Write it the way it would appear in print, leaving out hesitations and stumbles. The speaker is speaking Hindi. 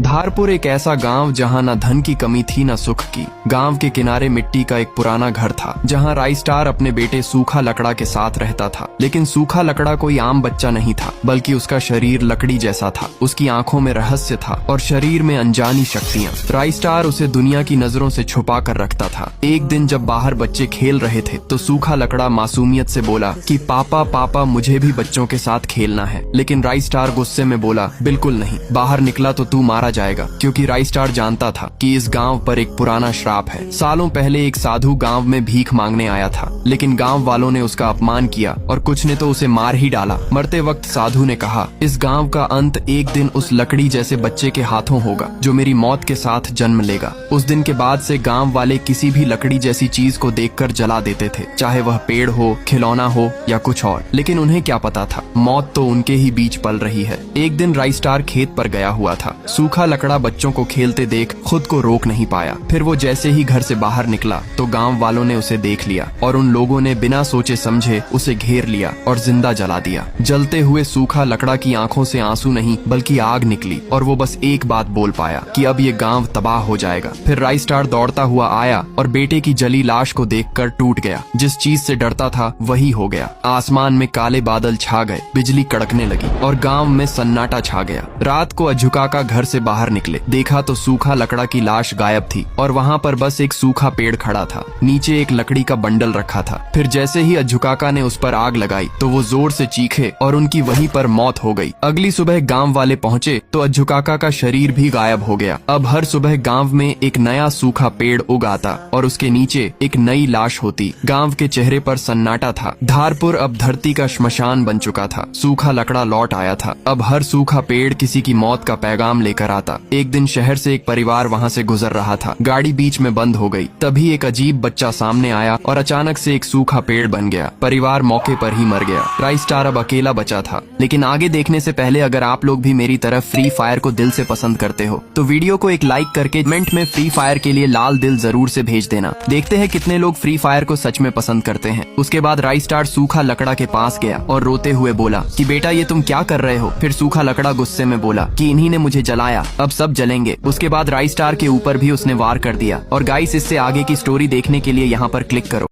धारपुर एक ऐसा गांव जहां न धन की कमी थी न सुख की। गांव के किनारे मिट्टी का एक पुराना घर था जहां राई स्टार अपने बेटे सूखा लकड़ा के साथ रहता था। लेकिन सूखा लकड़ा कोई आम बच्चा नहीं था, बल्कि उसका शरीर लकड़ी जैसा था। उसकी आंखों में रहस्य था और शरीर में अनजानी शक्तियां। राई स्टार उसे दुनिया की नजरों से छुपा कर रखता था। एक दिन जब बाहर बच्चे खेल रहे थे तो सूखा लकड़ा मासूमियत से बोला कि पापा पापा मुझे भी बच्चों के साथ खेलना है। लेकिन राई स्टार गुस्से में बोला, बिल्कुल नहीं, बाहर निकला तो तू मारा जाएगा। क्योंकि राई स्टार जानता था कि इस गांव पर एक पुराना श्राप है। सालों पहले एक साधु गांव में भीख मांगने आया था, लेकिन गांव वालों ने उसका अपमान किया और कुछ ने तो उसे मार ही डाला। मरते वक्त साधु ने कहा, इस गांव का अंत एक दिन उस लकड़ी जैसे बच्चे के हाथों होगा जो मेरी मौत के साथ जन्म लेगा। उस दिन के बाद से गांव वाले किसी भी लकड़ी जैसी चीज को देखकर जला देते थे, चाहे वह पेड़ हो, खिलौना हो या कुछ और। लेकिन उन्हें क्या पता था, मौत तो उनके ही बीच पल रही है। एक दिन राई स्टार खेत पर गया हुआ था। सूखा लकड़ा बच्चों को खेलते देख खुद को रोक नहीं पाया। फिर वो जैसे ही घर से बाहर निकला तो गांव वालों ने उसे देख लिया और उन लोगों ने बिना सोचे समझे उसे घेर लिया और जिंदा जला दिया। जलते हुए सूखा लकड़ा की आंखों से आंसू नहीं बल्कि आग निकली और वो बस एक बात बोल पाया कि अब ये गांव तबाह हो जाएगा। फिर राई स्टार दौड़ता हुआ आया और बेटे की जली लाश को देखकर टूट गया। जिस चीज से डरता था वही हो गया। आसमान में काले बादल छा गए, बिजली कड़कने लगी और गांव में सन्नाटा छा गया। रात को अझुकाका घर से बाहर निकले, देखा तो सूखा लकड़ा की लाश गायब थी और वहाँ पर बस एक सूखा पेड़ खड़ा था। नीचे एक लकड़ी का बंडल रखा था। फिर जैसे ही अझुकाका ने उस पर आग लगाई तो वो जोर से चीखे और उनकी वहीं पर मौत हो गई। अगली सुबह गांव वाले पहुँचे तो अझुकाका का शरीर भी गायब हो गया। अब हर सुबह गांव में एक नया सूखा पेड़ उग आता और उसके नीचे एक नई लाश होती। गांव के चेहरे पर सन्नाटा था। धारपुर अब धरती का श्मशान बन चुका था। सूखा लकड़ा लौट आया था। अब हर सूखा पेड़ किसी की मौत का पैगाम लेकर आता। एक दिन शहर से एक परिवार वहाँ से गुजर रहा था। गाड़ी बीच में बंद हो गई। तभी एक अजीब बच्चा सामने आया और अचानक से एक सूखा पेड़ बन गया। परिवार मौके पर ही मर गया। राई स्टार अब अकेला बचा था। लेकिन आगे देखने से पहले अगर आप लोग भी मेरी तरह फ्री फायर को दिल से पसंद करते हो तो वीडियो को एक लाइक करके कमेंट में फ्री फायर के लिए लाल दिल जरूर से भेज देना। देखते हैं कितने लोग फ्री फायर को सच में पसंद करते हैं। उसके बाद राई स्टार सूखा लकड़ा के पास गया और रोते हुए बोला कि बेटा ये तुम क्या कर रहे हो। फिर सूखा लकड़ा गुस्से में बोला कि इन्हीं ने मुझे जलाया, अब सब जलेंगे। उसके बाद राई स्टार के ऊपर भी उसने वार कर दिया। और गाइस, इससे आगे की स्टोरी देखने के लिए यहाँ पर क्लिक करो।